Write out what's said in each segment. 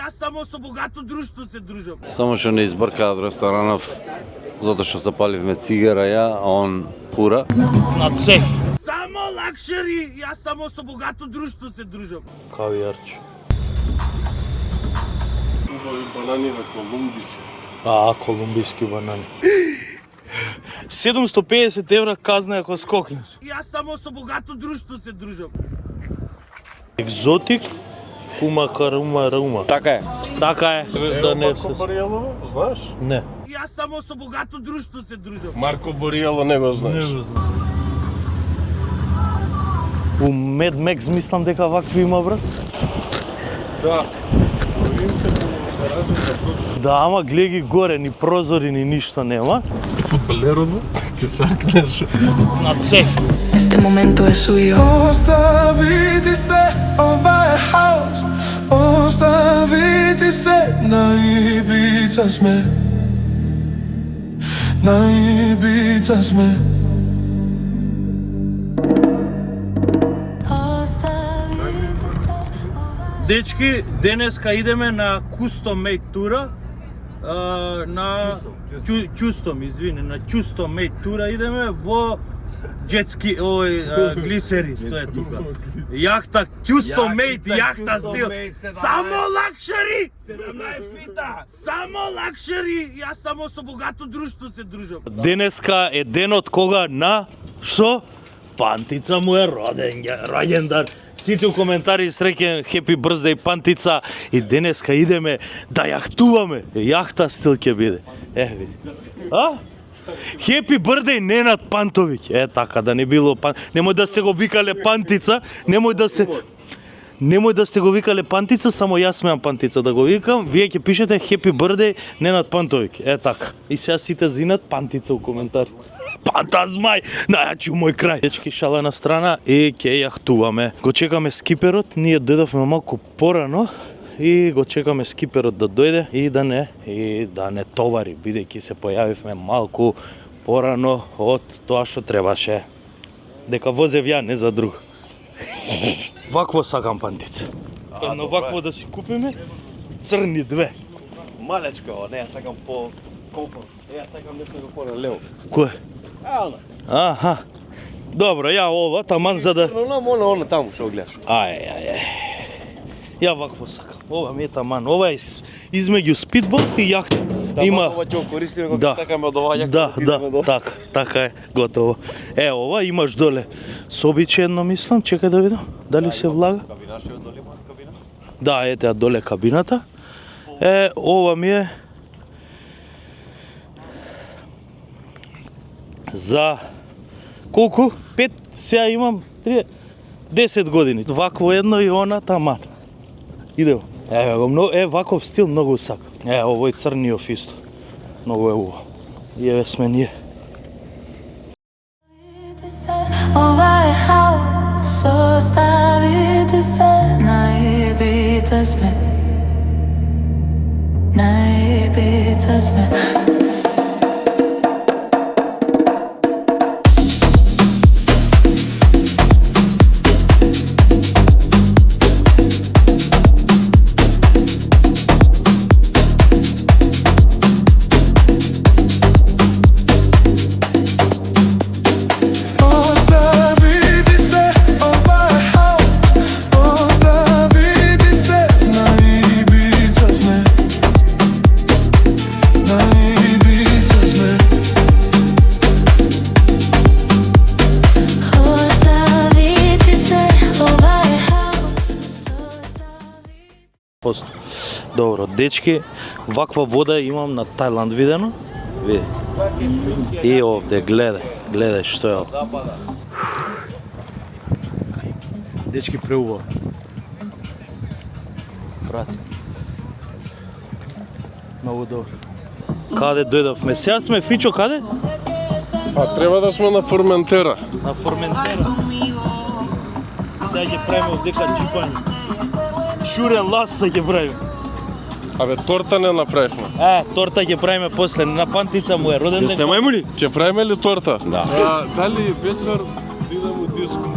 Јас само со богато друштво се дружам. Само што не избрка од ресторанов, затоа што запаливме цигара ја, а он пура. На цех. Само лакшери, јас само со богато друштво се дружам. Кавијарче. Убави банани на колумбиси. Колумбиски банани. 750 евра казна ако скокнеш. Јас само со богато друштво се дружам. Екзотик, кумакарума рума. Така е. Така е. Да не Марко Бориело, знаеш? Не. Јас само со богато друштво се дружам. Марко Бориело не го знаеш. У Mad Max мислам дека вакви има, брат. Да. Да, ама гледай ги горе, ни прозори, ни ништо нема. Футболерово, ќе сакнеш. На цех. Este momento es suyo. Остави се овај хаос, остави се на Ибица сме, на Ибица сме. Дечки, денеска идеме на custom made тура. На custom, извини, на custom made тура идеме во джетски, глисери, све тука. Јахта, custom made, јахта стил. Само лакшери! 17 фита! Само лакшери! Јас само со богато друштво се дружам. Денеска е денот кога на што? Пантица му е роѓендан. Сите у коментари среќен Happy Birthday Пантица и денеска идеме да јахтуваме. Јахта стил ќе биде. Види. Happy Birthday Ненад Пантовиќ. Така да не било немој да сте го викале Пантица, немој да сте го викале Пантица, само јас смеам Пантица да го викам. Вие ќе пишете Happy Birthday Ненад Пантовиќ. Така. И сега сите зинат Пантица у коментари. Панта змај, најачи у мој крај. Дечки, шала на страна и ќе јахтуваме. Го чекаме скиперот, ние дојдовме малку порано и го чекаме скиперот да дојде и да не товари, бидејќи се појавивме малку порано од тоа што требаше. Дека возев ја, не за друг. Вакво сакам Пантица. Едно вакво да си купиме, црни две. Малечко, не, ја сакам по колко? Ја сакам нешто по лево. Кој? Аха. Добро, ја ова, таман за да... Оно таму што гледаш. Ја вакво сакам. Ова ми е таман. Ова е измеѓу спидбот и јахта. Има... Ова ќе користиме кога сакаме од ова Да, така е, готово. Ова имаш доле собиче едно, мислам, чекај да видам, дали се влага. Кабинаше од доле имаш кабина? Да, ете доле кабината. Ова ми е за колку? 5, сега имам 10 години. Вакво едно и она таман. Идео. Ваков стил многу сакам. Овој црниот исто. Многу е убаво. И еве сме ние. Овај хаос, остави се на Ибица сме, на Ибица сме. Добро, дечки, ваква вода имам на Тајланд видено. Види. И овде, гледај што е ова. Дечки, преубаво. Брат. Многу добро. Каде дојдовме? Сега сме, Фичо, каде? Треба да сме на Форментера. На Форментера. Сега ќе правиме овдека джипање. Шурен ласта ќе правиме. Торта не направивме. Торта ќе правиме после. На Пантица му е роден ден. Ќе сте мајмуни? Ќе правиме ли торта? Да. Дали вечер идем у диско?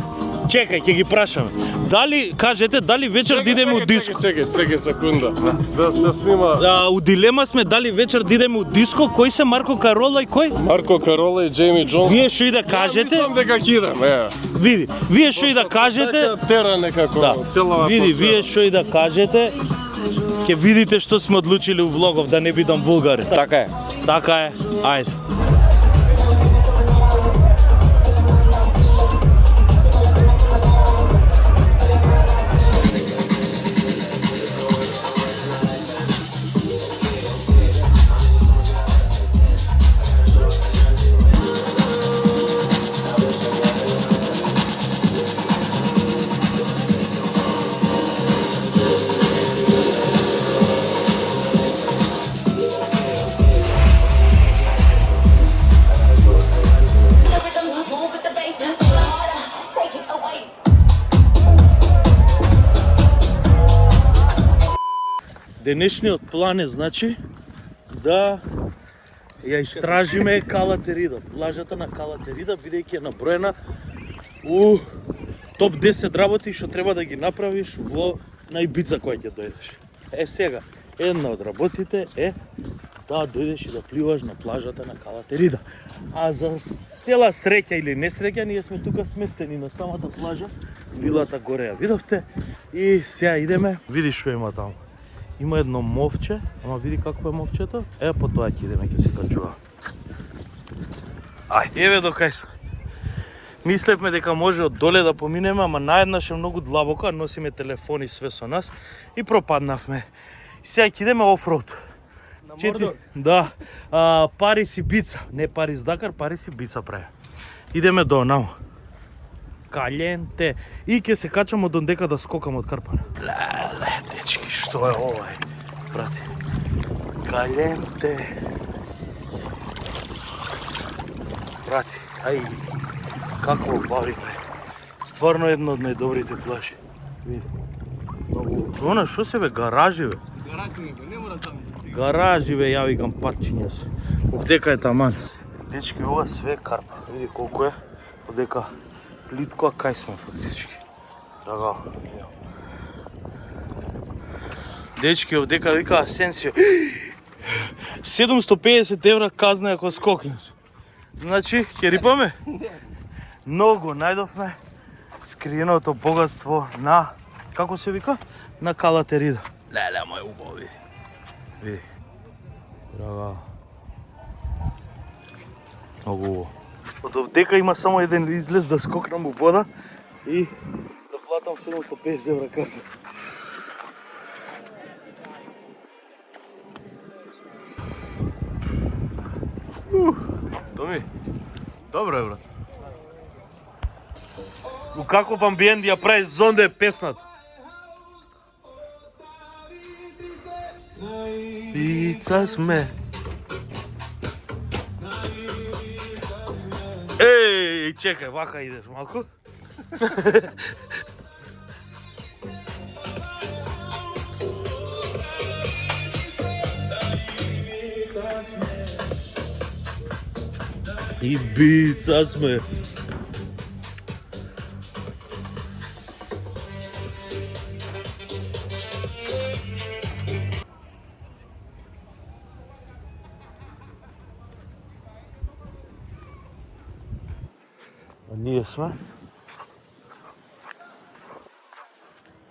Чекај, ќе ги прашаме. Дали кажете дали вечер да идеме у диско? Чекај, секунда. Да се снима У дилема сме дали вечер да идеме у диско, кој се Марко Карола и кој? Марко Карола и Джейми Джонс. Вие што и да кажете? Мислам дека ќе идем, Види, вие што и да кажете? Тера некако, Да. целава Види, вие што и да кажете? Ќе видите што сме одлучили у влогов, да не бидам вулгарен. Така е. Така е, ајде. Move with the bass and take it away. Денешниот план е, значи, да ја истражиме Калатерида, плажата на Калатерида, бидејќи е наброена у топ 10 работи што треба да ги направиш во на Ибица која ќе дојдеш. Сега, една од работите е да дојдеш и да пливаш на плажата на Калатерида. А за цела среќа или несреќа, ние сме тука сместени на самата плажа, вилата горе ја видовте, и сега идеме, види што има таму. Има едно мовче, ама види какво е мовчето. По тоа ќе идеме, ќе се качува. Ајде, еве до кај сме. Мислевме дека може од доле да поминеме, ама наеднаш е многу длабоко, а носиме телефони све со нас и пропаднавме. Сега ќе идеме офроуд. Да, Парис и Бица, не Парис Дакар, Парис и Бица прави. Идеме до наму. Каленте. И ќе се качам од ондека да скокам од Карпана. Леле, дечки, што е ова? Брати. Каленте. Брати, ај, какво бави, бе. Стварно едно од најдобрите плажи. Види. Она, што се, бе, гаражи, бе? Гаражи, бе, ја викам парчиња се. Овдека е таман. Дечки, ова све е карпа. Види колку е. Овдека плитко, а кај сме фактички. Рага, видам. Дечки, овдека вика Асенсио. 750 евра казна ако скокнеш. Значи, ќе рипаме? Многу најдовме скриеното богатство на, како се вика? На Калатерида. Леле, мој убаво, види. Види. Рага. Многу убаво. Од овдека има само еден излез да скокнам у вода и да платам 750 евра казна. Томи, добро е, брат. У каков амбиент ја прави зонде песната? Бица сме. Еј, чекај, вака идеш малку. Ибица сме. А ние сме.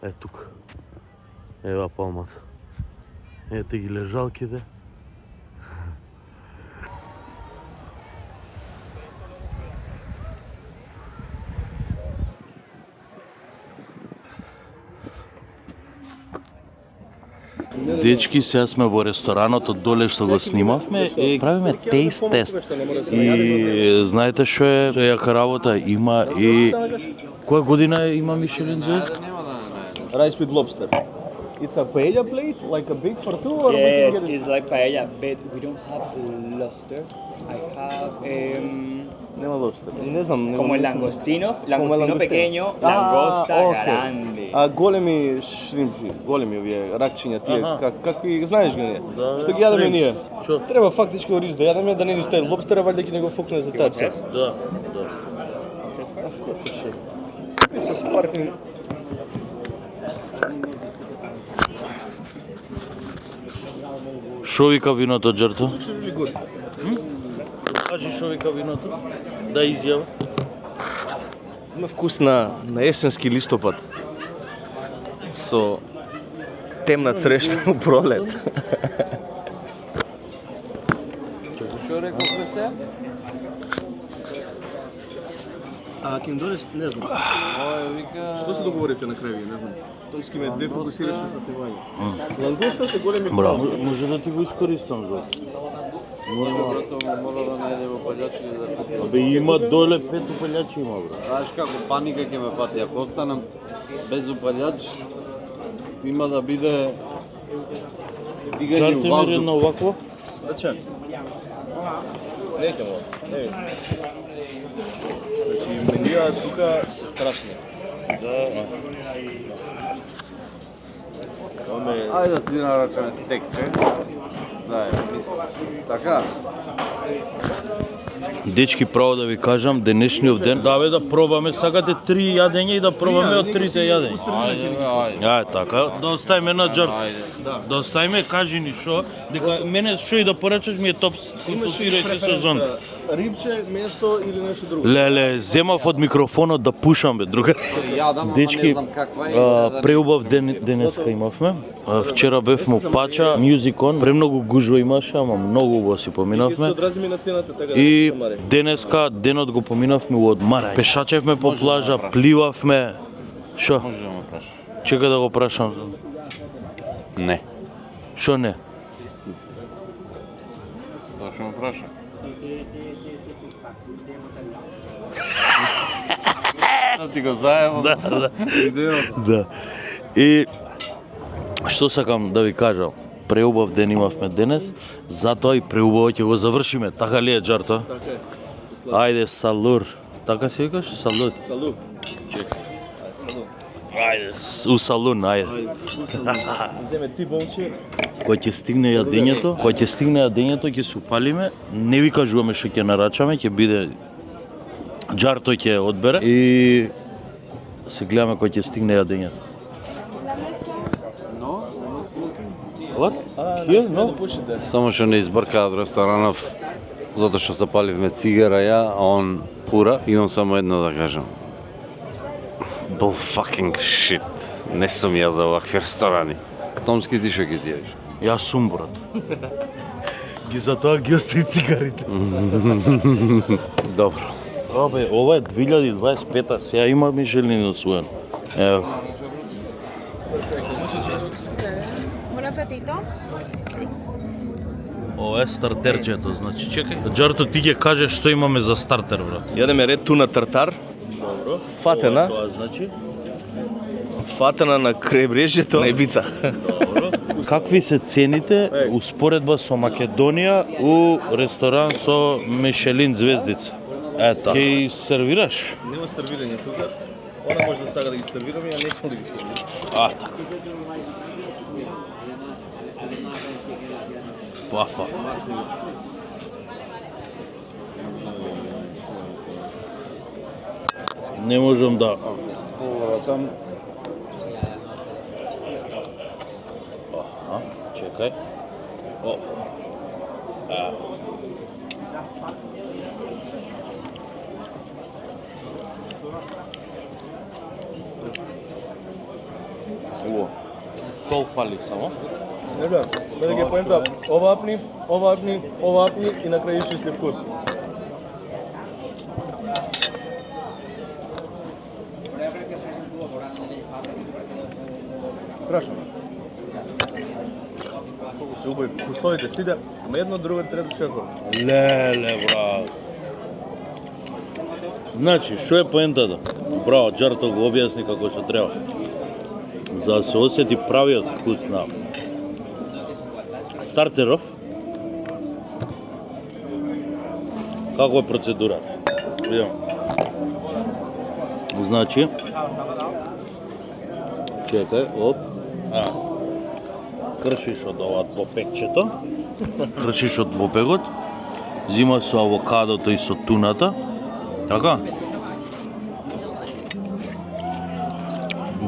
Е тук. Ева палмата. Ете ги лежалките. Дечки, сега сме во ресторанот од доле што го снимавме и правиме тест тест. И знаете што е јака работа? Има и... Која година има Мишелин звезда? Rice with lobster. It's a paella plate, like a big for two, or we Yes, can get it? it's like paella, but we don't have lobster. I have Nema lobster. Не знам, como el langostino, langostino pequeño, langosta grande. А големи шримпи, големи овие ракчиња тие, какви знаеш ги не? Што ги јадеме ние? Треба фактички ориз да јадеме, да не ни стаи лобстера, валјда ќе не го фукне за таа цел. Да. пантица спарклинг. Шо вика виното, Джарто? Really good. Кажи шо вика виното? Да изјава. Има вкус на есенски листопад. Со темна црешта у пролет. Што рековме се? А ќе им додеш, не знам. Ој вика... Што се договорите на крај, не знам. Томски ме дефокусираше со снимање. Лангуста се големи Браво. Може да ти го искористам за. Мора да најде во палјачки да купи. Абе има доле 5 упалјачи има, бра. Знаеш како паника ќе ме фати, ако останам без упалјач, има да биде дигање Жарте у ми едно ваздух. овакво? Рече. Не ќе мога. Не види. Значи, менија тука се страшни. Ајде да си нарачаме стекче. Заедно. Така? Дечки, право да ви кажам, денешниот ден, да пробаме, сакате 3 јадења и да пробаме од 3 јадења. Ајде. Така, да оставиме на Джар. Ајде. Да оставиме, кажи ни шо, дека мене шо и да порачаш ми е топ, консултирајте сезон. Рибче, месо или нешто друго? Леле, земав од микрофонот да пушам, бе, друга. Јадам, ама Дечки, не знам каква е. преубав ден денеска имавме. Вчера бевме у Пача, Мюзикон, премногу гужва имаше, ама многу убаво си Се поминавме. одрази ми на цената, така И да се маре. денеска денот го поминавме у одмарање. Пешачевме по плажа, пливавме. Шо? Може да ме прашаш. Чека да го прашам. Не. Шо не? Зашо ме праша? Да ти го заево. Да. Идеот. Да. И што сакам да ви кажам, преубав ден имавме денес, затоа и преубаво ќе го завршиме. Така ли е, Джарто? Така е. Ајде, салур. Така си викаш? Салут. Салут. Ајде, у салун, ајде. Земе ти бомче. Кога ќе стигне јадењето, ќе се упалиме. Не ви кажуваме што ќе нарачаме, ќе биде Джарто ќе одбере и се гледаме кога ќе стигне јадењето. What? Here, no? Само што не избрка од ресторанов, затоа што запаливме цигара ја, а он пура. Имам само едно да кажам. Bull fucking shit. Не сум ја за овакви ресторани. Томски, ти што ќе ти јадиш? Јас сум, брат. Затоа ги остави цигарите. Добро. Абе, ова е 2025-та, сега има Мишелин освоен. Ево. Buon appetito. Ова е стартерчето, значи чекај. Джарто, ти ќе кажеш што имаме за стартер, брат. Јадеме ред туна тартар. Добро. Фатена. Тоа значи? Фатена на крајбрежјето на Ибица. Добро. Какви се цените успоредба со Македонија у ресторан со Мишелин звездица? Ета. Ќе сервираш? Нема сервирање тука. Она може да сага да ги сервираме, ја неќам да ги сервирам. А, така. Па. Не можам да... Чекај. О. Сол фали само. Не бе, да ги поента овапни и на крај чист вкус. Страшно. Колку се убави вкусовите сиде, ама едно, друго, трето, четврто. Леле, брат. Значи, што е поентата? Браво, Джарто го објасни како што треба. За да се осети правиот вкус на стартеров, како е процедурата? Видимо. Значи, чекај, оп, кршиш од ова двопекчето, кршиш од двопегот, зима со авокадото и со туната, така?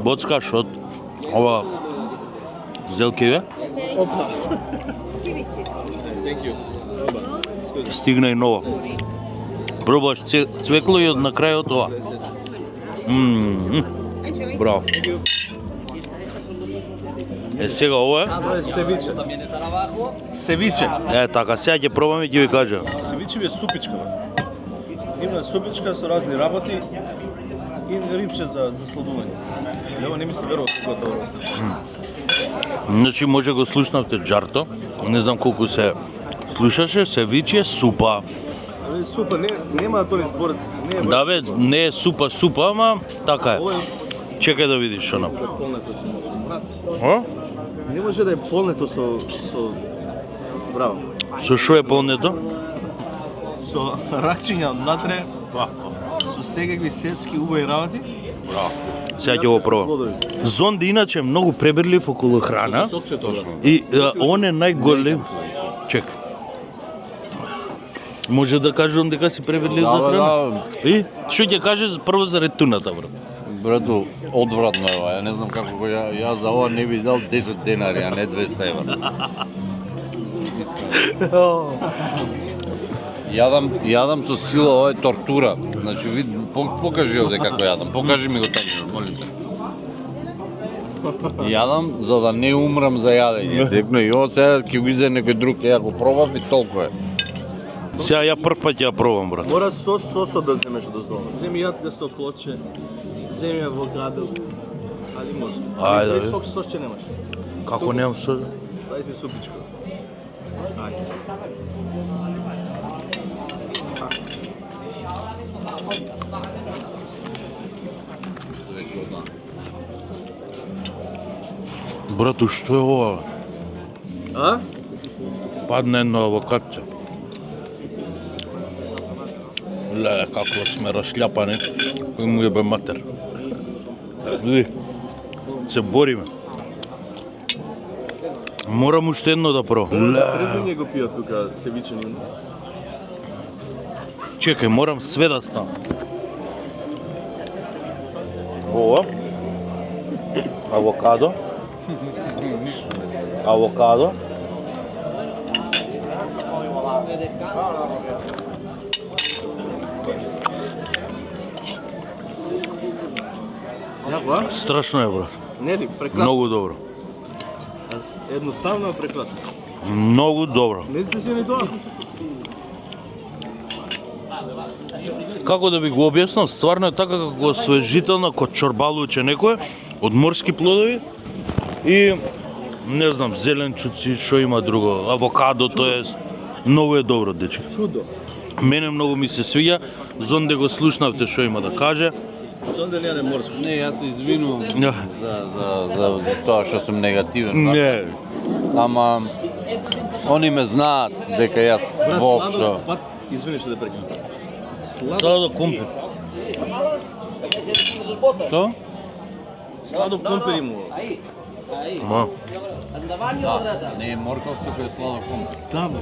боцкаш од ова зелкиве. Стигна и ново. Пробаш цвекло и на крајот ова. Браво. Сега ова е? Тоа е севиче. Севиче. Така, сега ќе пробаме и ќе ви кажам. Севиче е супичка. Има супичка со разни работи и рибче за сладување. Ево не ми се верува како тоа. Значи може го слушнавте джарто, не знам колку се слушаше, севиче супа. Супа, нема тој збор. Да бе, не е супа, ама така е. Чекај да видиш што направи. Полнето со брат. А? Не може да е полнето со браво. Со шо е полнето? Со ракчиња внатре, со секакви сетски убави работи. Сега ќе го пробам. Зонде иначе многу пребирлив околу храна. И он е најголем. Чекај. Може да кажам дека си пребирлив за храна? И што ќе кажеш прво за ретуната, брат? Брато, одвратно е ова. Ја не знам како го ја за ова не би дал 10 денари, а не 200 евра. Јадам со сила, ова е тортура. Значи, покажи овде како јадам. Покажи ми го таму, молим те. Јадам за да не умрам за јадење. Декно и ова сега ќе го изе некој друг, ја го пробав и толку е. Сега ја прв пат ја пробам, брат. Мора сосот да земеш дозволно. Земи јаткасто плоче, земи авокадо, али може. Ајде, Али сос ќе немаш. Како немам со? Стави си супичко. Ајде. Брату, што е ова? А? Падна едно авокадче. Леле, како сме расшљапани, кој му ебе матер. Види, се бориме. Морам уште едно да пробам. Трезнење го пијат тука севичени. Чекај, морам све да ставам. Ова. Авокадо. Авокадо. Јако, а? Страшно е, брат. Нели, прекрасно. Многу добро. Едноставно, прекрасно. Многу добро. Не сте си ни тоа? Како да ви го објаснам, стварно е така како освежително, ко чорбалуче некое, од морски плодови и не знам, зеленчуци, што има друго, авокадо, тоа е многу е добро, дечки. Чудо. Мене многу ми се свиѓа, зонде го слушнавте што има да каже. Зонде не е морско. Не, јас се извинувам Не. за тоа што сум негативен. Не. Ама они ме знаат дека јас воопшто. Извини што да прекинам. Сладо компир. Што? Сладо компир имало. Ма. Не е морков, тука е сладо компир. Да, бе.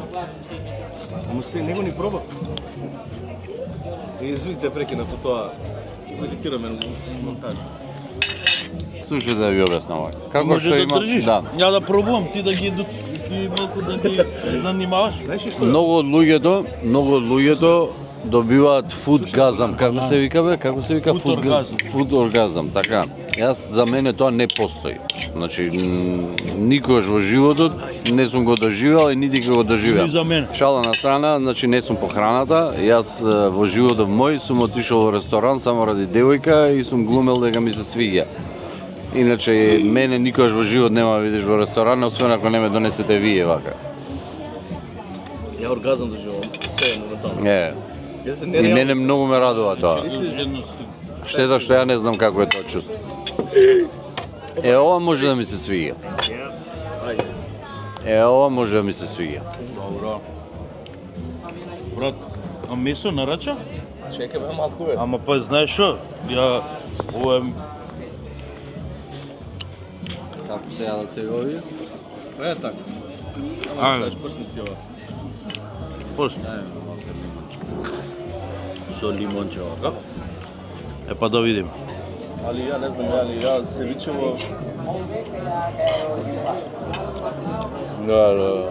Ама сте него ни проба. Извините прекинав по тоа. Медитираме на монтаж. Слушај да ви објаснам ова. Како Може што да има, држиш? да. Ја да пробувам, ти да ги малку да ги занимаваш. Знаеш ли што? е? Многу од луѓето добиваат фуд газам, како се вика бе? Како се вика Фуд оргазам. Фуд оргазам, така. Јас за мене тоа не постои. Значи никогаш во животот не сум го доживеал и нити ќе го доживеам. И за мене. Шала на страна, значи не сум по храната. Јас во животот мој сум отишол во ресторан само ради девојка и сум глумел дека ми се свиѓа. Иначе мене никогаш во живот нема да видиш во ресторан, освен ако не ме донесете вие вака. Ја оргазам доживувам. Се моментално. Е. И мене многу ме радува тоа. Штета што ја не знам како е тоа чувство. Ова може да ми се свиѓа. Ова може да ми се свиѓа. Добро. Брат, а месо нарача? Чекај бе малку бе. Ама па знаеш што? Ја ова е Како се јадат сега овие? Е така. Ајде. Знаеш прсни си ова. пост. Со лимонче овака. Е па да видиме. Ali ja ne znam, ja cevičevo... Да.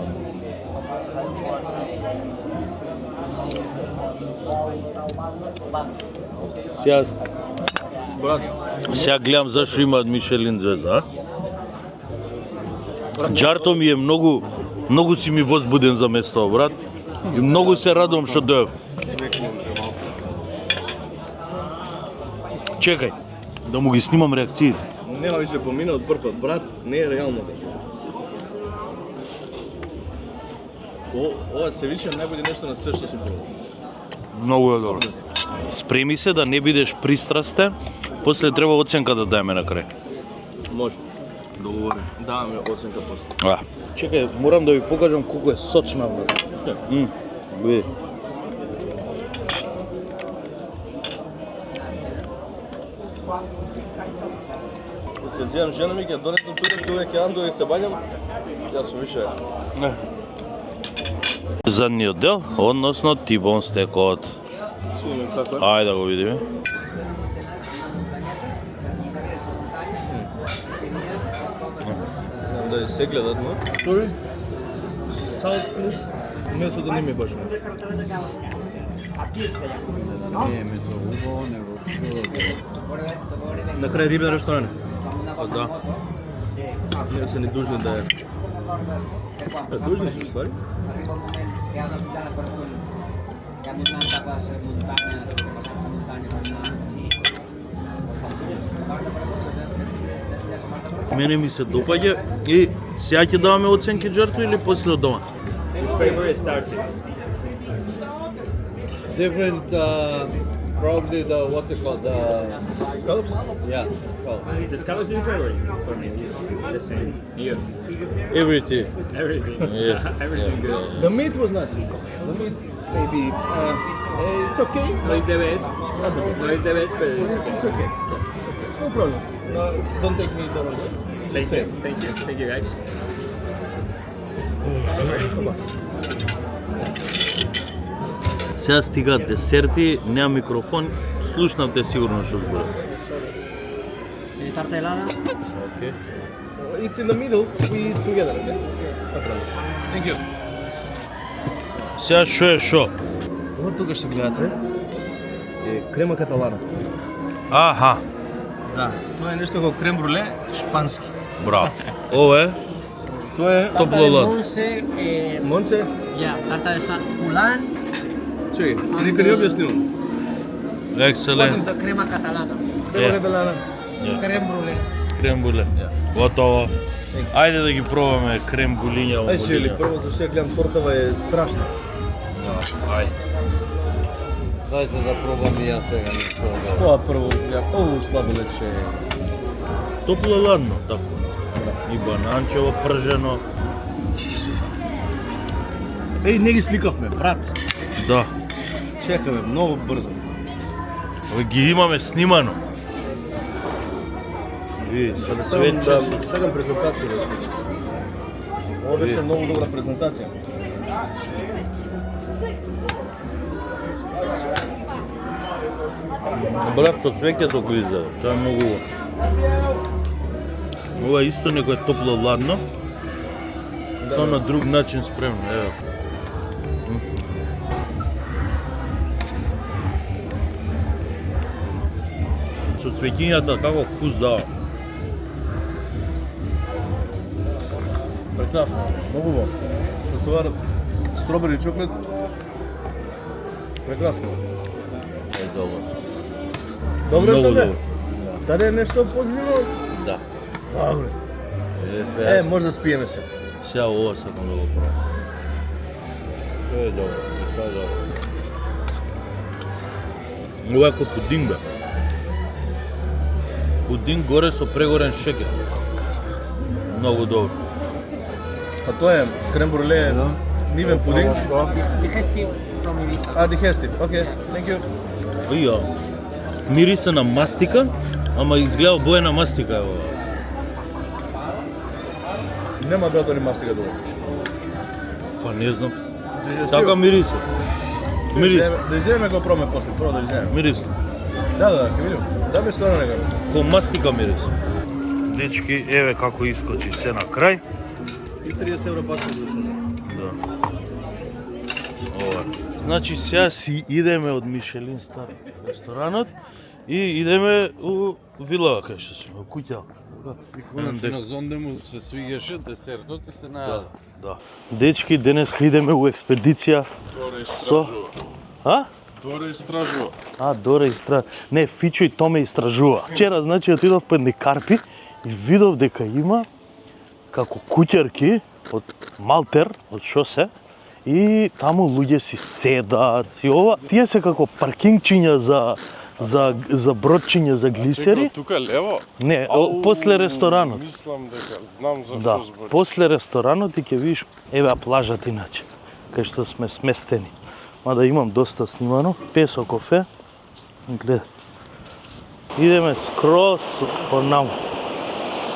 Сега гледам зашо има Мишелин звезда, а? Джарто ми е многу си ми возбуден за место, брат. И многу се радувам што дојав. Чекај, да му ги снимам реакциите. Нема више помина од прв пат, брат, не е реално. Ова севиче најбоље нешто на све што сум пробал. Многу е добро. Спреми се да не бидеш пристрастен, после треба оценка да даеме на крај. Може. Договорен. Даваме оценка после. Чекај, морам да ви покажам колку е сочна, брат. Види. Се зијам жена ми, ќе донесам тука ќе ам додека се бањам, јас сум више. Задниот дел, односно тибон стекот. Сумем како е. Ајде да го видиме. Да се гледат, но? Sorry? Салт, месото не ми е баш не. Не ми за убаво, него На крај рибен ресторан. А да. Не се ни дужни да е. Дужни си, ствари? Мене ми се допаѓа и сега ќе даваме оценки Джарто или после од дома? Favorite starting. Different, probably the, what's it called, Scallops? yeah, scallop. The scallops is favorite for me. The same. You. Everything. Everything. Yeah. Everything good. The meat was nice. The meat, maybe, it's okay. No is the best. Not the best. No is the best, but It's okay. It's no problem. No, don't take me the wrong way. thank Same. you. Thank you. Thank you, guys. Сега стигаат десерти, нема микрофон, слушнавте сигурно што зборам. Tarta helada. Океј. It's in the middle, we eat together, okay? No problem. Thank you. Сега што е што? Ова тука што гледате е крема каталана. Аха, Да, тоа е нешто како крем бруле шпански. браво. Ова е Тоа е топло лад. Monse, Монсе. ya, tarta de San Julián, Чекай, нека ни објаснувам. Екселенс. crema catalana, Крема каталана. creme brulee. Крем буле. Готово. Ајде да ги пробаме крем булиња. Ај Шели, прво зашто ја гледам тортава е страшна. Ајде. Дайте да пробам и ја сега нешто. Тоа прво, ја ову сладоледче. Топло ладно, така. И бананчево пржено. Еј, не ги сликавме, брат. Да. Чекаме многу брзо. Ова ги имаме снимано. Види, Сакам да сакам презентација да снимам. Ова беше многу добра презентација. Брат, со цвеќето кој изгледа, тоа е многу убаво. Ова е исто некој топло ладно, само на друг начин спремно, ево. Со цвеќињата како вкус дава. Прекрасно, многу убаво. Со това стробери чоклет. Прекрасно. Е добро. Добро Многу се бе. добро. Даде нешто позитивно? Да. Добре. Е, сега, Може да спиеме се. Сега ова сакам да го пробам. тоа е добро. Тоа е добро. Ова е како пудинг, бе. Пудинг горе со прегорен шекер. Многу добро. А тоа е крем бруле, нивен пудинг. Digestive from Ibiza. А, digestive. Окей, thank you. Ио, мирисе на мастика, ама изгледа боена мастика е ова. Нема брато ни мастика долу. Па не знам. Така мирисе. Мирисе. Да изјеме го проме после, прво да изјеме. Мирисе. Да, ќе видим. Да ме стварно некако. како мастика мирис. Дечки, еве како искочи се на крај. И 30 евро паска за сега. Да. Ова. Значи сега си идеме од Мишелин Стар ресторанот и идеме у вилава кај што сме, у куќа. И конечно на зонде му се свигаше десертот и се најаде. Да. Дечки, денеска идеме у експедиција со... А? Доре истражува. Доре истражува. Не, Фичо и Томе истражува. Вчера, значи, отидов пред Некарпи и видов дека има како куќарки од Малтер, од Шосе, и таму луѓе си седат и ова. Тие се како паркингчиња за бродчиња за глисери. Тука лево? Не, после ресторанот. Мислам дека знам за Да, што збориш. после ресторанот и ќе видиш, еве плажата иначе, кај што сме сместени. Мада имам доста снимано, песо кофе, гледа. Идеме скроз онаму.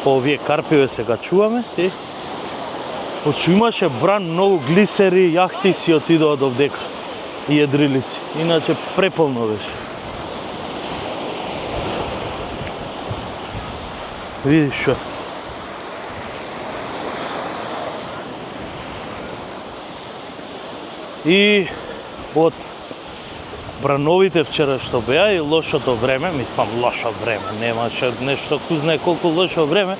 По овие карпиве се качуваме и почу имаше бран, многу глисери, јахти си отидоа овдека и едрилици. Иначе преполно беше. Видиш што. И од брановите вчера што беа и лошото време, мислам лошо време, немаше нешто кој знае колку лошо време.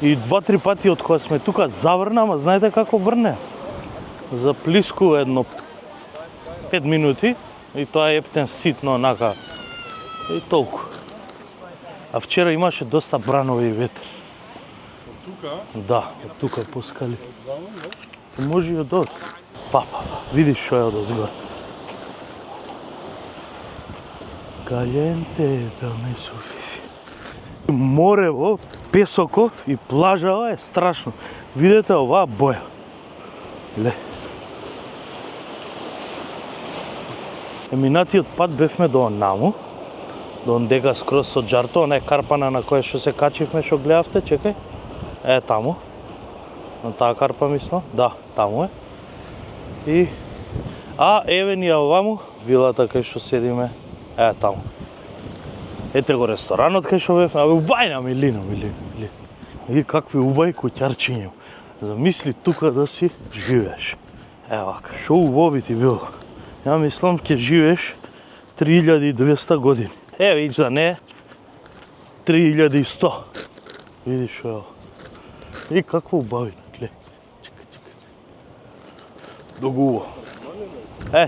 И 2-3 пати од кога сме тука заврна, ама знаете како врне? Заплискува едно 5 минути и тоа е ептен ситно онака и толку. А вчера имаше доста бранови ветер. Од тука? Да, од тука по скали. Може и од од. Видиш што е од одгоре. Каленте да ме суфи. Морево, песоков и плажава е страшно. Видете оваа боја. Ле. Минатиот пат бевме до онаму, до ондека скроз со џарто, она е карпана на која што се качивме, што гледавте, чекај. Е таму. На таа карпа мислам, да, таму е. И еве ни оваму вилата кај што седиме, таму. Ете го ресторанот кај што бевме, убајна милина. И какви убај куќарчиња. Замисли тука да си живееш. Вака, шо убави ти било. Ја мислам ќе живееш 3200 години. Виж да не 3100. Видиш што е. И какво убавина, гледај. Догуво.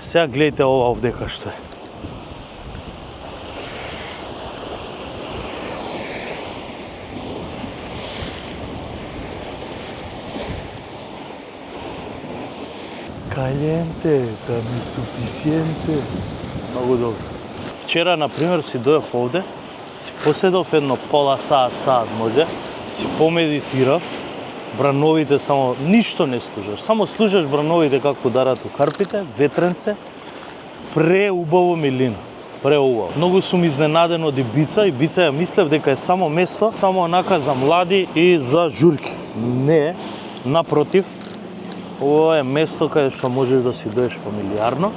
Сега гледайте ова овдека што е. Каленте, да ми суфисиенте. Многу добро. Вчера, например, си дојав овде, си поседов едно пола саат може, си помедитирав, брановите само, ништо не слушаш, само слушаш брановите како ударат у карпите, ветренце, преубаво милина, преубаво. Многу сум изненаден од Ибица, Ибица ја мислев дека е само место, само онака за млади и за журки. Не, напротив, ова е место каде што можеш да си доеш фамилиарно.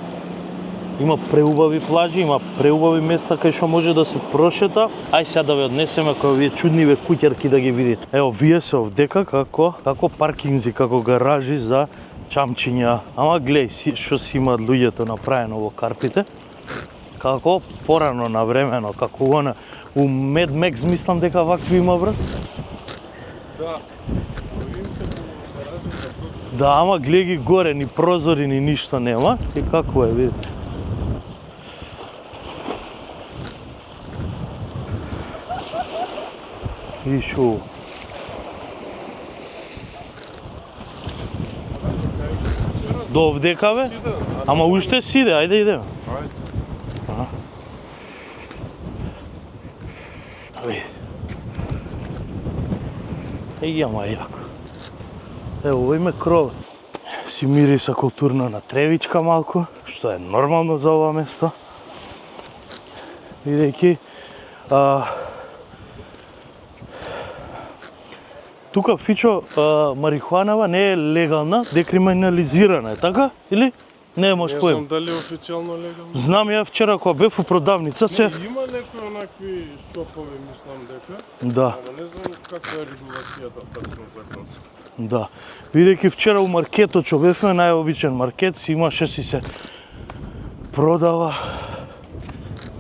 Има преубави плажи, има преубави места кај што може да се прошета. Ај сега да ве однесеме кај овие чудниве куќарки да ги видите. Ево, вие се овдека како паркинзи, како гаражи за чамчиња. Ама глеј што си имаат луѓето направено во карпите. Како порано на времено, како она у Mad Max мислам дека вакви има, брат. Да. Да, ама глеј ги горе, ни прозори, ни ништо нема. И како е, видите. Видиш ово. До овдека бе? Ама уште сиде, ајде идеме. Ама јако. Ево, ова име кров. Си мириса културно на тревичка малку, што е нормално за ова место. Видејќи тука Фичо марихуанава не е легална, декриминализирана е, така? Или? Немаш Не поем. знам дали е официјално легално. Знам ја вчера кога бев у продавница се. Има некои онакви шопови, мислам дека. Да, Ама не знам каква е регулацијата точно законска. да. Бидејќи вчера у маркетот што бевме, најобичен маркет, си имаше си се продава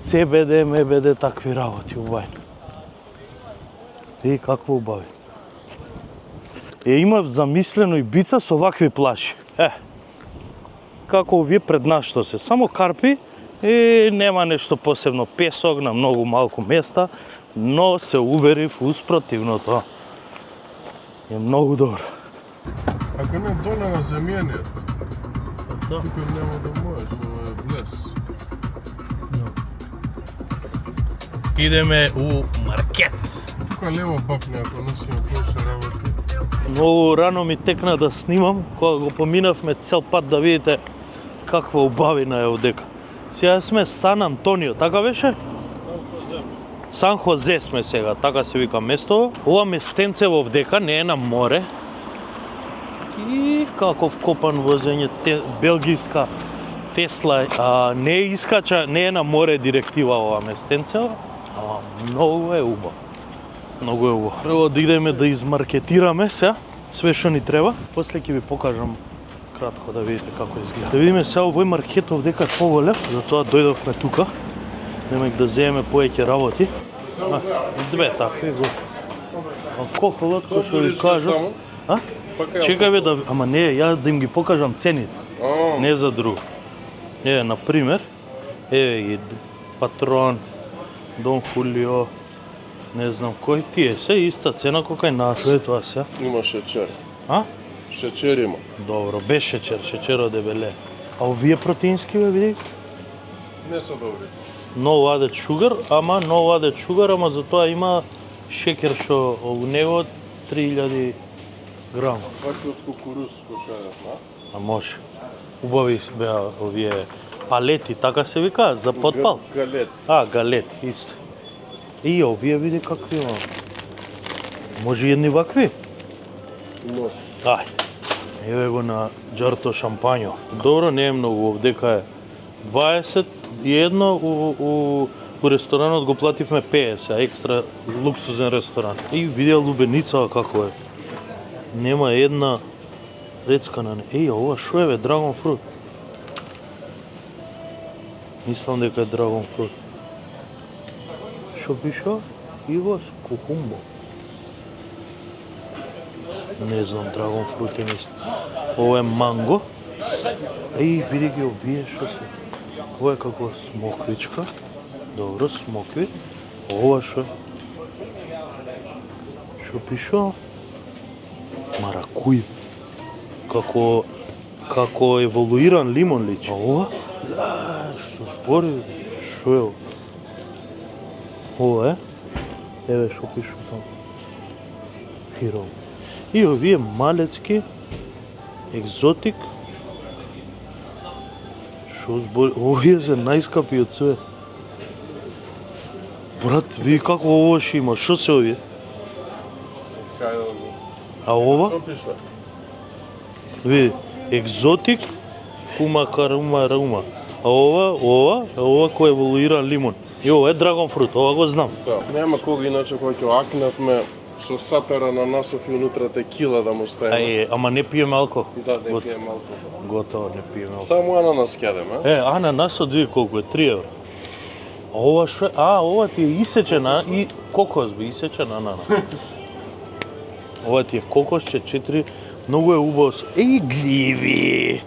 CBD, MBD, такви работи убајни. И какво убави. Имав замислено и бица со вакви плаши. Како овие пред нас што се, само карпи и нема нешто посебно, песок на многу малку места, но се уверив успротивното. Е многу добро. Ако не донега земјаниот, тука нема да можеш, ова е влез. Идеме у маркет. Тука лево бакне, ако носиме повеќе работи. Многу рано ми текна да снимам, кога го поминавме цел пат да видите каква убавина е овдека. Сега сме Сан Антонио, така беше? Сан Хозе сме сега, така се вика место. Ова местенце овдека не е на море. И каков копан возење, белгиска Тесла, не е искача, не е на море директива ова местенце, ама многу е убаво. Многу е убаво. Прво да идеме да измаркетираме сега све што ни треба, после ќе ви покажам кратко да видите како изгледа. Да видиме сега овој маркет овдека е поголем, затоа дојдовме тука. Немајќ да земеме поеќе работи. Две такви го. Коколот, кој што ви кажам. Чекај бе да, ама не, ја да им ги покажам цените. Не за друго. На пример, еве ги Патрон, Дон Хулио, не знам кој тие се иста цена кој нас. Што е тоа се? Има шечер. А? Шечер има. Добро, без шечер, шечерот дебеле. А овие протеински бе види? Не се добри. No added sugar, ама no added sugar, ама затоа има шекер што у него 3000 грама. Ваки од кукуруз го шедат, А може. Убави беа овие палети, така се вика, за подпал. Галет. Галет, исто. И овие види какви има. Може едни вакви? Може. Ајде. Еве го на џарто шампањо. Добро, не е многу, овдека е 21, у ресторанот го плативме 50, екстра луксузен ресторан. И видеа лубеницава како е. Нема една рецка на не. Ова шо е бе, драгон фрут? Мислам дека е драгон фрут. Шо пиша? Ивас кукумбо. Не знам, драгон фрут е мислам. Ова е манго. Види ги овие шо се. Ова е како смоквичка. Добро, смокви. Ова шо? Шо пиша? Маракуј. Како еволуиран лимон личи. А ова? Што збори? Шо е ова? Ова е? Еве шо пишу таму. Хиро. И овие малецки екзотик. Шо збори? Овие се најскапи од све. Брат, види како ово ще има. Шо се овие? А ова? Што пише? Види, екзотик, кумакарума раума. А ова кој еволуиран лимон. И ова е драгон фрут, ова го знам. Да, нема кога иначе кој ќе акнавме со сатера на насов и унутра текила да му ставиме. Ама не пиеме алкохол. Да, не пиеме алкохол. Готово, не пиеме алкохол. Само ананас ќедеме. Ананасот види колку е, 3 евро. А ова шо е? Ова ти е исечена и кокос би исечен ананас. Ова ти е кокосче, 4, многу е убаво. Гливи!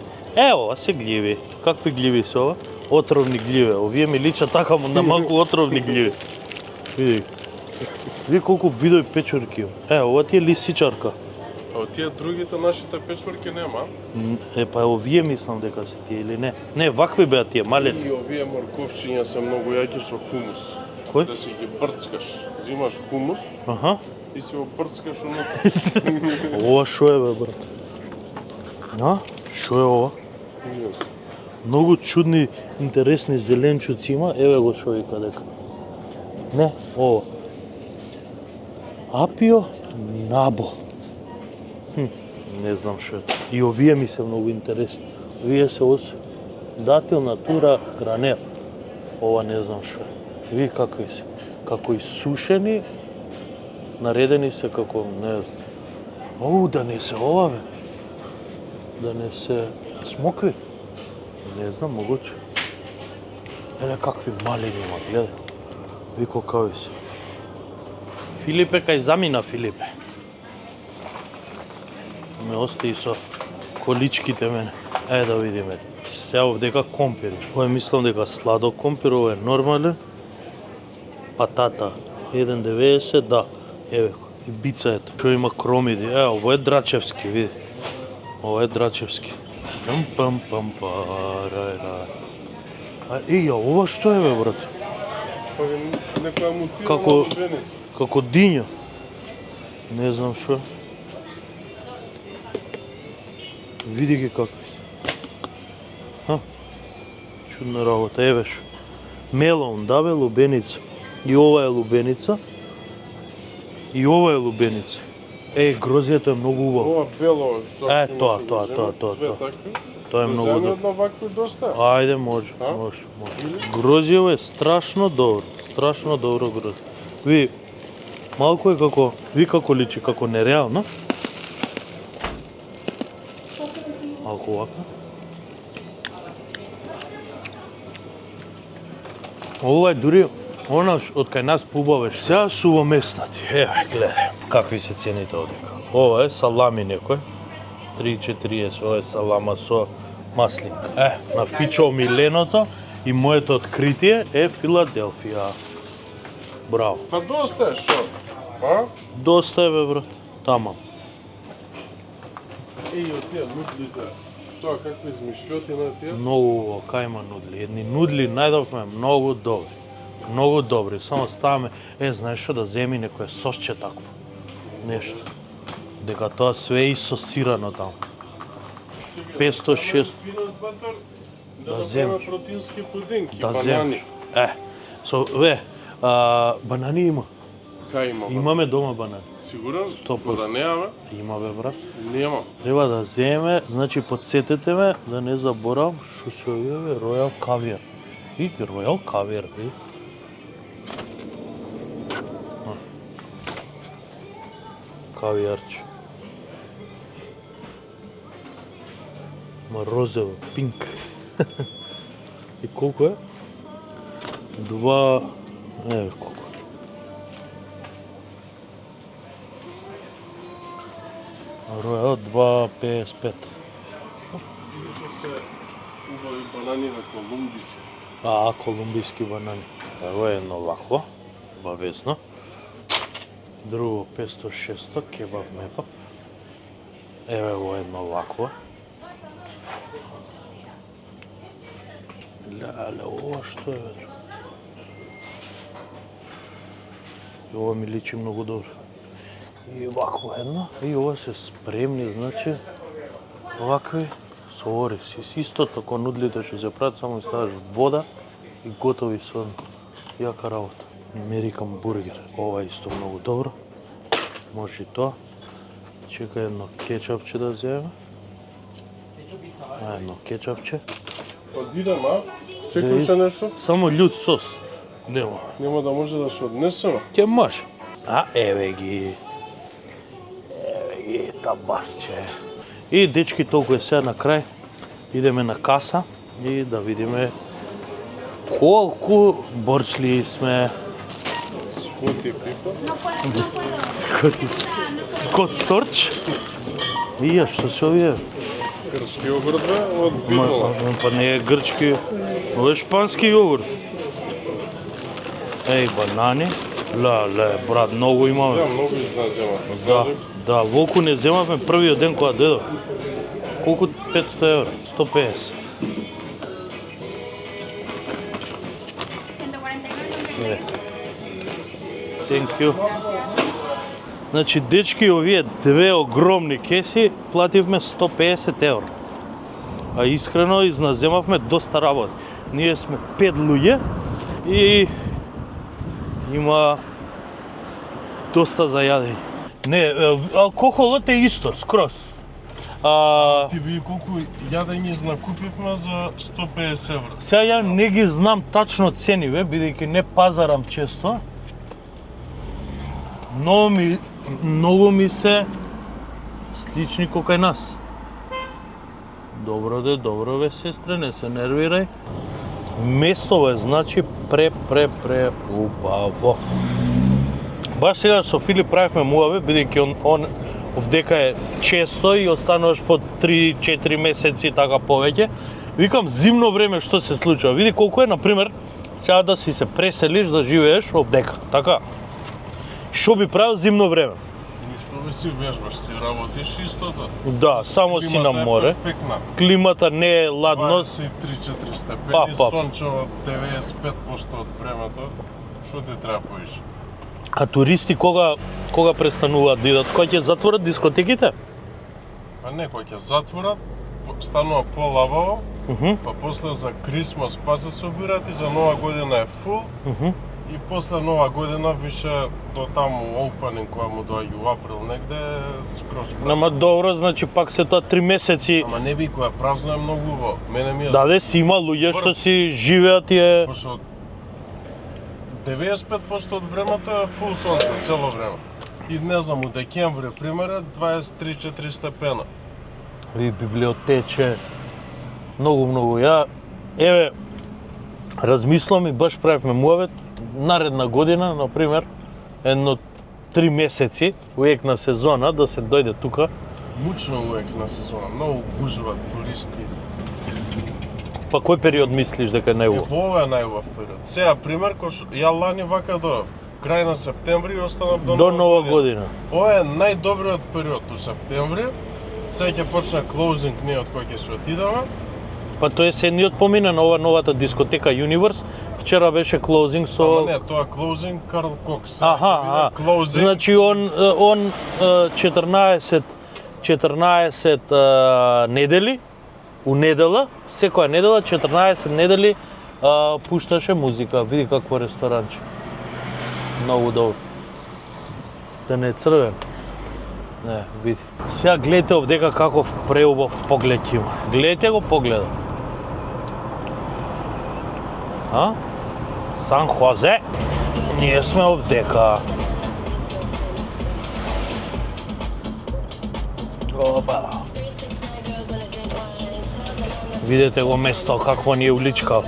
Ова се гливи. Какви гливи се ова? Отровни гливе. Овие ми личат така на малку отровни гливи. Види. Види колку видови печурки. Ова ти е лисичарка. А од тие другите нашите печворки нема? Па овие мислам дека се тие или не. Не, вакви беа тие, малецки. И овие морковчиња се многу јаки со хумус. Кој? Да си ги брцкаш. Зимаш хумус и си го брцкаш унутра. Ова шо е бе, брат? Шо е ова? Многу чудни, интересни зеленчуци има. Еве го шо вика дека. Не, ова. Апио набо. Не знам шо е. И овие ми се многу интересни. Овие се Датил натура гранел. Ова не знам што. Ви какви се. Како исушени, наредени се како, не знам. Да не се ова, бе. Да не се смокви. Не знам, могуче. Еле какви малини има, гледај. Ви какви се. Филипе кај замина, Филипе. Ме остаи со количките мене. Да видиме. Се овдека компир. Ова мислам дека сладок компир, ова е нормален. Патата 1,90, да. Еве, и бица ето. Што има кромиди. Ова е драчевски, види. Ова е драчевски. Пам парајра. Ова што е, бе, брат? Некоја мутирана лубеница. Како диња. Не знам што. Види ги како. Чудна работа, еве што. Мелон, да бе, лубеница. И ова е лубеница. И ова е лубеница. Грозието е многу убаво. Ова бело. Тоа. Тоа е многу добро. добро. Одна вакви доста? Ајде, може. Грозиево е страшно добро. Страшно добро грозиво. Ви, малку е како, ви како личи, како нереално. Малку вака. Ова е дури онаш од кај нас пубавеш. Сега су во местнати. Еве, гледај, какви се цените одека. Ова е салами некој. 3,40, ова е салама со маслинка. Нафичал миленото и моето откритие е Филаделфија. Браво. Па доста е, шо? Доста е, бе, брат. Тамам. Од тие нудлите. Тоа какви измишлјотина тие? Многу, кај има нудли. Едни нудли најдовме многу добри. Многу добри. Само ставаме, знаеш што, да земи некој сосче такво. Нешто. Дека тоа све е изсосирано таму. 500-600. Да земе протеински пудинки, Да банани. земеш. Банани има. Кај има? Имаме дома банани. Сигурен? 100%. Да немаме? Има, бе, брат. Нема. Треба да земе, значи подсетете ме да не заборам што се овие Ројал Кавиар. И Ројал Кавиар, ви. Кавиарче. Ма розово, пинк. И колку е? Еве колку. Ројал 2,55. Што се убави банани на колумбиски. Колумбиски банани. Ево е едно вакво, бавезно. Друго 500-600, кебаб мепап. Еве го едно вакво. Леле, ова што е, бе? И ова ми личи многу добро. И вакво едно. И ова се спремни, значи, вакви со орис. Истото ко нудлите што се прават, само ставаш вода и готови со јака работа. Американ бургер. Ова е исто многу добро. Може и тоа. Чека едно кетчапче да земе. Едно кетчапче. Одидем, Чекаш нешто? Само људ сос. Нема. Нема да може да се однесеме? Ќе може. Еве ги. Еве ги, табасче. И дечки, толку е сега на крај. Идеме на каса и да видиме колку борчли сме. Скоти пипа. Скот сторч. И што се овие? Грчки јогурт бе, од Бирола. Па не е грчки, ова е шпански јогурт. Банани. Ле, брат, многу имаме. Ја многу изназемавме. Да, волку не земавме првиот ден кога дедов. Колку? 500 евра? 150. Thank you. Значи, дечки, овие две огромни кеси плативме 150 евра. А искрено изназемавме доста работа. Ние сме 5 луѓе и има доста за јадење. Не, алкохолот е исто, скроз. Ти ви колку јадење знакупивме за 150 евра. Сега ја не ги знам тачно цениве, бидејќи не пазарам често. Многу ми се слични кај нас. Добро бе, сестре, не се нервирај. Место е, значи, пре убаво. Баш сега со Филип правевме муаве, бидејќи он овдека е често и остануваш по 3-4 месеци и така повеќе. Викам, зимно време што се случува? Види колку е, например, сега да си се преселиш, да живееш овдека, така? Што би правил зимно време? Ништо ви си вежбаш, си работиш истото. Да, само си на море. Климата е перфектна. Климата не е ладно. 23-4 степени, сончево 95% од времето. Што ти треба поише? А туристи кога престануваат да идат? Кога ќе затворат дискотеките? Па не, кога ќе затворат, станува полабаво, па после за Крисмас па се собират и за Нова година е фул. И после Нова година више до таму opening која му доаѓа у април негде скроз празно. Ама добро, значи пак се тоа 3 месеци. Ама не би која празно е многу убаво. Мене ми е. Да, си има луѓе што си живеат и е. Пошто 95% од времето е фул сонце цело време. И не знам, у декември пример 23-4 степена. И библиотече многу. Ја еве размислувам и баш правевме муавет наредна година, например, едно 3 месеци, уек на сезона, да се дојде тука. Мучно уек на сезона, многу гужват туристи. Па кој период мислиш дека е најубав? Ова е најубав период. Сега пример, ја лани вака до крај на септември и останав до Нова година. Ова е најдобриот период у септември. Сега ќе почне клоузинг ние од кој ќе се отидеме. Па тој е седниот помина на ова новата дискотека Universe. Вчера беше клоузинг со... Ама не, тоа е клоузинг Карл Кокс. Значи он 14 недели, у недела, секоја недела, 14 недели пушташе музика. Види какво ресторанче. Многу добро. Да не е црвен. Не, види. Сега гледате овдека каков преубав поглед има. Гледате го погледот. Сан Хозе. Ние сме овдека. Опа. Видете го место какво ни е уличка.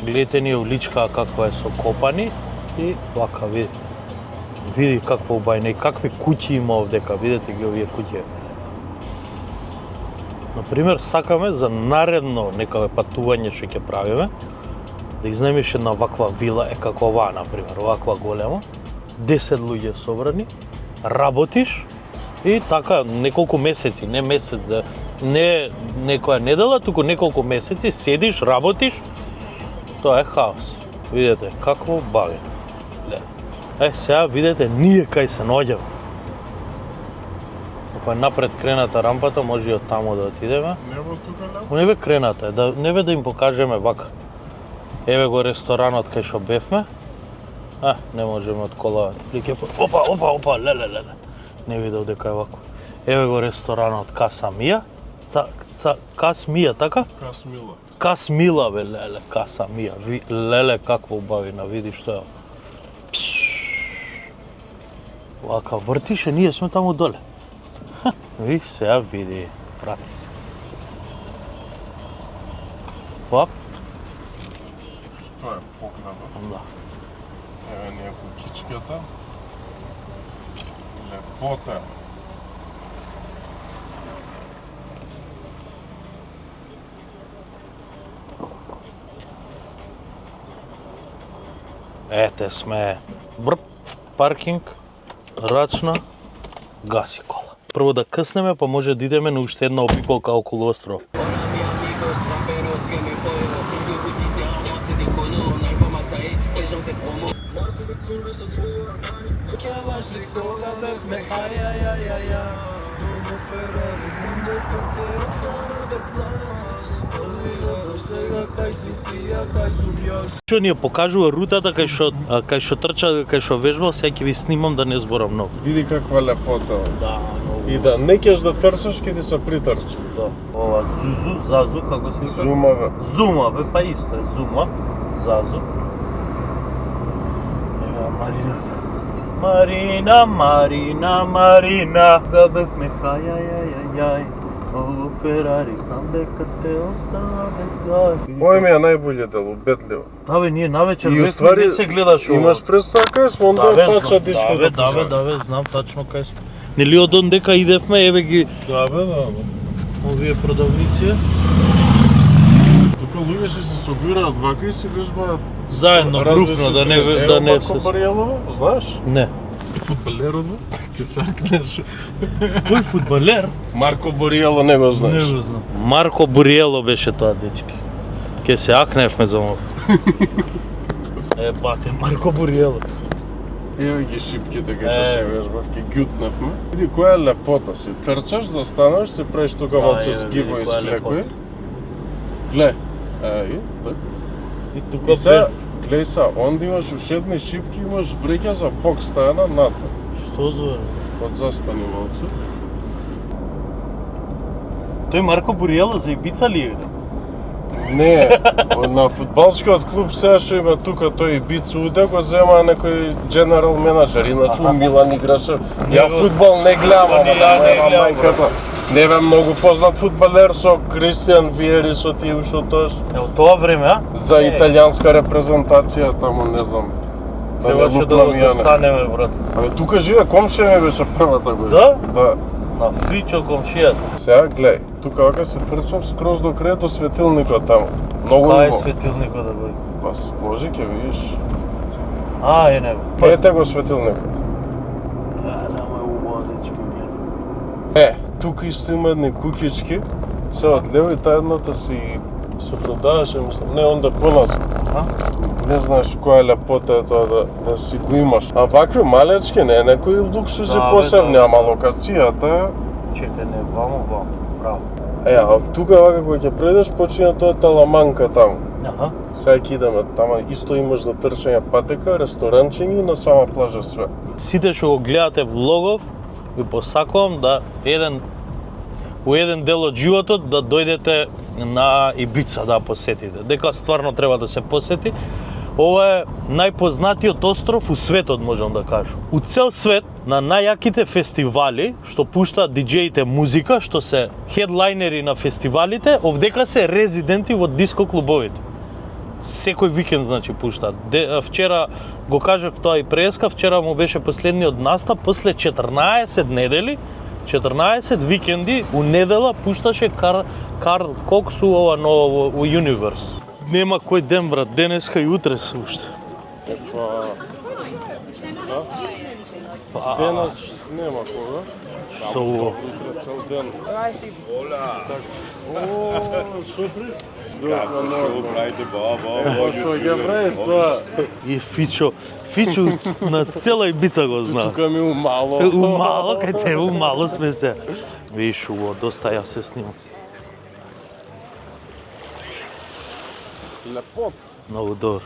Гледате ни е уличка какво е со копани и вака види. Види какво убајне и какви куќи има овдека. Видете ги овие куќи. Например, сакаме за наредно некаве патување што ќе правиме, да изнемиш една ваква вила како оваа, например, ваква голема, 10 луѓе собрани, работиш и така неколку месеци, не месец, не некоја недела, туку неколку месеци седиш, работиш, тоа е хаос. Видете какво бави. Сега видете ние кај се наоѓаме. Ако е напред крената рампата, може и од таму да отидеме. Небо тука лево? Не бе крената, не бе да им покажеме вака. Еве го ресторанот кај што бевме. Не можеме од кола. Опа, леле. Не видел дека е вако. Еве го ресторанот Каса Мија. Кас Мија, така? Касмила. Касмила, бе, леле, Каса Мија. Леле, какво убавина, види што е. Вака вртише, ние сме таму доле. Ви сега види, прати се. Оп. Што е погледот? Да. Еве ние кукичката. Лепота. Ете сме паркинг, рачна, гаси кола. Прво да къснеме, па може да идеме на уште една обиколка околу остров. Што ни ја покажува рутата кај што трча, кај што вежбал, сега ќе ви снимам да не зборам многу. Види каква лепота. Да, многу И да не кеш да трчаш, ќе ти се притрчи. Да. Ова Зузу, Зазу, како се вика? Зума, бе. Зума, бе, па исто е. Зума, Зазу. Ева Марината. Марина, Марина, Марина, да бевме хај, О, Ферари, знам дека те остава без газ. Ој ми е најбоље дел, убедливо. Да бе, ние навечер И бевме, уствари, не се гледаш ова. имаш представа кај сме, онда тача диското. Да бе, знам тачно кај сме. Нели од ондека идевме, еве ги Да бе. овие продавници. Тука луѓе се собираат вака и се вежбаат Заедно, групно, да не Марко Бариелова, знаеш? Не. Фудбалерот бе? Ке сакнеш. Кој фудбалер? Марко Бориело не го знаеш. Не го знам. Марко Бориело беше тоа, дечки. Ке се акневме за му. Бате, Марко Бориело. Еве ги шипките кај што се вежбав, ке гјутнавме. Види која е лепота си, трчаш, застанеш, се правиш тука малце сгибо и склекој. Гле, и так. И тука И се, глеј са, онда имаш уште едни шипки, имаш вреќа за бок стајана надвор. Што за? Под застани малце. Тој Марко Бориело за Ибица ли е? Не, на фудбалскиот клуб сега што има тука тој Ибица уде го зема некој генерал менаџер, иначе у Милан играше. Ја фудбал не гледам, мајката. Не бе многу познат фудбалер со Кристијан Виери со тие ушо тоаш. Од тоа време, а? За италијанска репрезентација таму не знам. Требаше да го застанеме, брат. Абе тука живе комшија ми беше првата година. Да? Да. На Фричо комшијата. Сега глеј, тука вака се трчам скроз до крај до светилникот таму. Многу Кај е убаво. светилникот да бъде? Па Боже ќе видиш. Е него. Ете го светилникот. Нема е убаво, дечки, гледам. Тука исто има едни кукички. Се од лево и таа едната се продаваше, мислам. Не, онда поназад. Не знаеш која лепота е тоа да си го имаш. А вакви малечки не е некои луксузи посебни, ама локацијата. Чекај, не, вамо, браво. А тука вака кога ќе придеш почина тоа Таламанка таму. Аха. Сега ќе идеме тама, исто имаш за трчање патека, ресторанчиња и на сама плажа све. Сите што го гледате влогов, ви посакувам да у еден дел од животот да дојдете на Ибица да посетите. Дека стварно треба да се посети. Ова е најпознатиот остров у светот, можам да кажам. У цел свет, на најаките фестивали, што пуштаат диџеите музика, што се хедлайнери на фестивалите, овдека се резиденти во диско клубовите. Секој викенд, значи, пуштаат. Вчера го кажав тоа и преска, вчера му беше последниот настап, после 14 недели, 14 викенди, у недела пушташе Карл Кокс ова ново у Universe. Нема кој ден, брат, денеска и утре се уште. Денес нема кога. Што ово? Утре цел ден. Супер. Што правите, баба? Што ќе правиш тоа? И Фичо на цела Ибица го знае. Тука ми умало. Умало, кај тебе умало сме се. Виш, ово, доста ја се снимам. Лепот. Многу добро.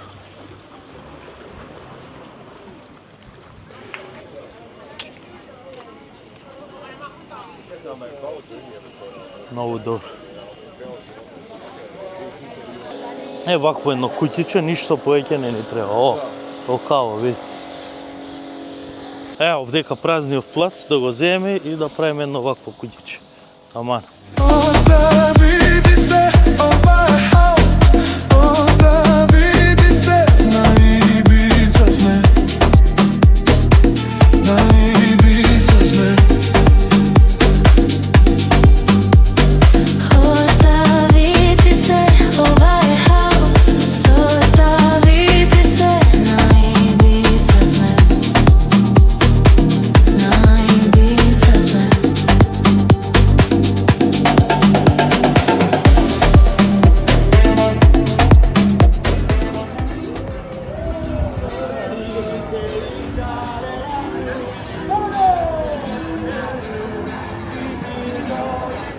Многу добро. Вакво едно куќиче, ништо повеќе не ни треба. Окаво, види. Овдека празниот плац да го земе и да правиме едно вакво куќиче. Аман. Остави се ова хаос, остави се на Ибица сме, на Ибица сме. Оставите се, ова е хаос. Оставите се, на Ибица сме, на Ибица сме.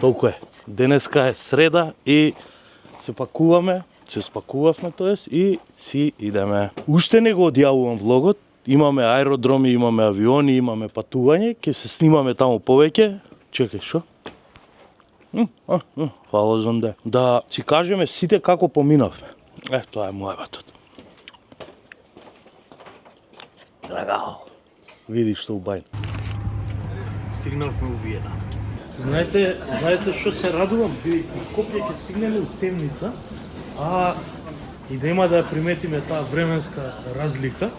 Толку е. Денеска е среда и се спакувавме тоест и си идеме. Уште не го одјавувам влогот, имаме аеродроми, имаме авиони, имаме патување, ќе се снимаме таму повеќе. Чекај, шо? Фала зонде. Да си кажеме сите како поминавме. Тоа е мојаватот. Драгал. Види што убајно. Стигнавме у Виена. Знаете што се радувам? Бидејќи у Скопје ќе стигнеме у темница, а и нема да ја приметиме таа временска разлика,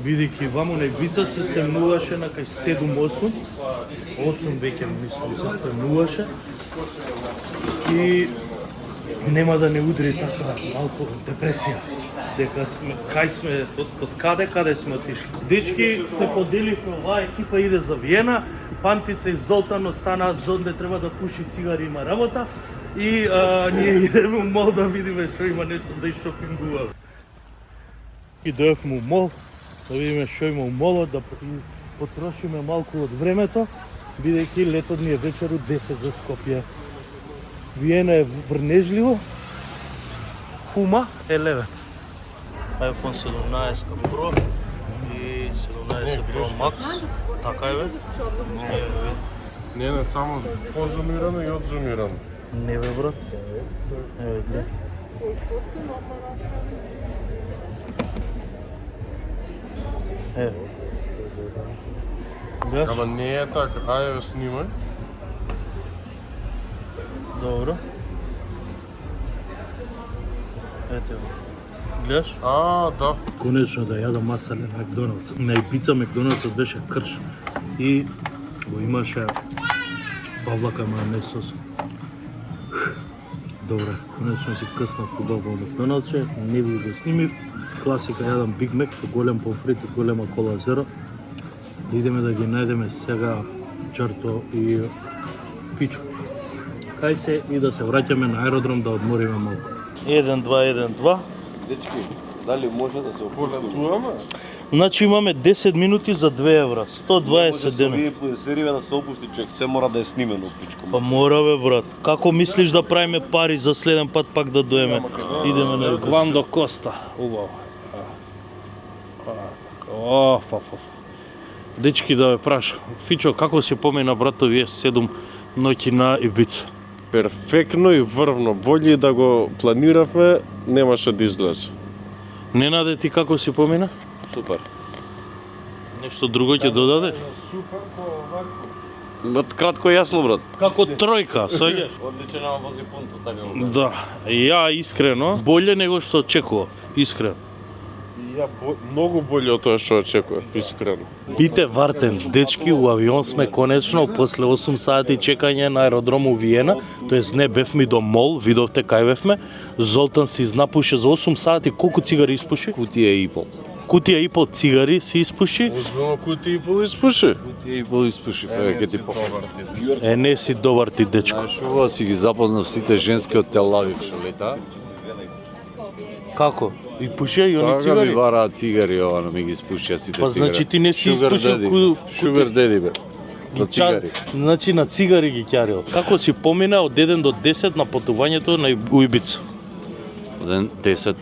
бидејќи ваму на Ибица се стемнуваше на кај 7-8, 8 веќе мислам се стемнуваше и нема да не удри така малку депресија. Дека сме, кај сме, од каде сме отишли. Дечки се поделивме, оваа екипа иде за Виена, Пантица и Золтан останаат зонде треба да пуши цигари, има работа и ние идеме у мол да видиме што има нешто да и шопингуваме. И дојавме у мол, да видиме што има у молот, да потрошиме малку од времето, бидејќи летот ни е вечер у 10 за Скопје. Виена е врнежливо, Хума е леве. iPhone 17 Pro и 17 Pro Max. Така е, бе? Не, само позумирано и одзумирано. Не, бе, брат. Еве, бе. Еве. Гледаш? Ама не е така, ајде снимај. Добро. Ете го. Гледаш? Да. Конечно да јадам масален Макдоналдс. На Ибица Макдоналдсот беше крш и го имаше павлака мајонез сос. Добре, конечно си къснав убаво Макдоналдсе, не ви го снимив. Класика јадам Биг Мек со голем помфрит и голема кола зеро. Идеме да ги најдеме сега Джарто и Фичо. Кај се и да се враќаме на аеродром да одмориме малку. 1-2-1-2. Дечки, дали може да се Полетуваме? Значи имаме 10 минути за 2 евра, 120 дена. Вие сериве да се опусти човек, се мора да е снимено пичко. Па мора бе брат. Како мислиш да правиме пари за следен пат пак да доеме? Идеме на Гландо Коста. Убаво. Така. Дечки да ве прашам. Фичо, како си помина брато вие 7 ноќи на Ибица? Перфектно и врвно. Болje да го планиравме, немаше да излезе. Ненаде ти како си помина? Супер. Нешто друго ќе додадеш? Брат, кратко и јасно, брат. Како тројка, сваѓаш? Одличен ама вози пунто, така го. Да, ја искрено, боле него што очекував, искрено. Ја многу болje од тоа што очекував, искрено. Ите вартен, дечки, у авион сме конечно, после 8 сати чекање на аеродром у Виена, тоест не бевме до мол, видовте кај бевме, Золтан си изнапуше за 8 сати, колку цигари испуши? Кутија и пол. Кутија и пол цигари си испуши. Озбилно кутија и пол испуши. Кутија и пол испуши, ке ти по. Не си добар ти, дечко. Знаеш, ова си ги запознав сите женски од Тел Авив што лета. Како? И пушија и они Тога ми цигари? бараат цигари, ова ми ги испушија сите Па цигари. значи ти не си Sugar испушил daddy. Sugar daddy бе. За цигари. Значи на цигари ги ќарил. Како си помина од 1 до 10 на патувањето на Ибица? Ден 10.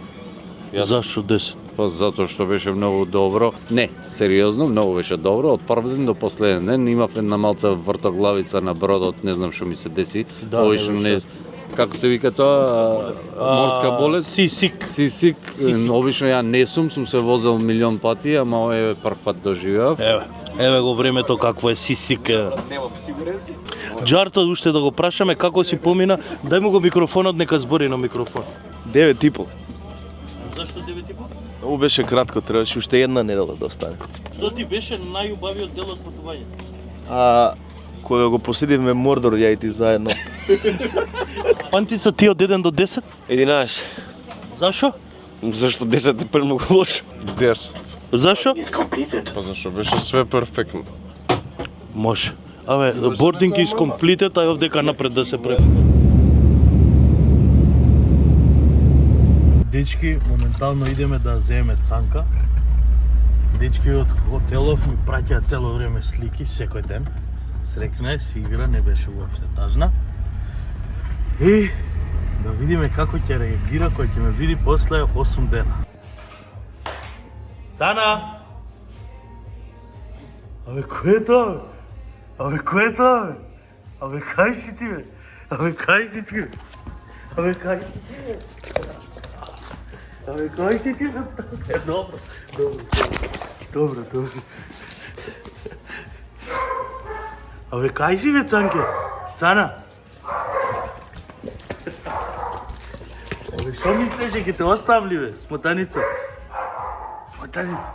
Зашо 10? Па затоа што беше многу добро. Не, сериозно, многу беше добро. Од прв ден до последен ден имав една малца вртоглавица на бродот, не знам што ми се деси. Да, Обично не, како се вика тоа, морска болест. Сисик. Сисик. Обично ја не сум се возел милион пати, ама овој прв пат доживеав. Еве го времето какво е сисик. Нема, сигурен си? Джарто уште да го прашаме како си помина. Дај му го микрофонот, нека збори на микрофон. 9,5. Зашто 9,5? Ovo беше кратко, требаше уште една недела да остане. Што ти беше најубавиот дел од патувањето? Кога го поседивме Мордор, ја и ти заедно. Пантица ти од 1 до 10? 11. Зашо? Зашто 10 е премногу лошо? 10. Зашо? Па зашто беше све перфектно. Може. Абе, boarding is completed, ај овдека напред да се префи. Дечки, моментално идеме да земеме цанка. Дечки од хотелов ми праќаат цело време слики, секој ден. Срекна е, си игра, не беше уопште тажна. И да видиме како ќе реагира кој ќе ме види после 8 дена. Тана! Абе, кој е тоа, бе? Абе, кој е тоа, бе? Абе, кај си ти, бе? Абе, кај си ти, бе? Абе, кај си ти, бе? Абе, кај си ти, бе? Добро. Абе, кај си, бе, Цанке? Цана? Абе, што мислиш, ќе те оставам ли, бе, смотаница? Смотаница.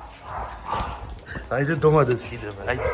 Ајде дома да си идеме, ајде.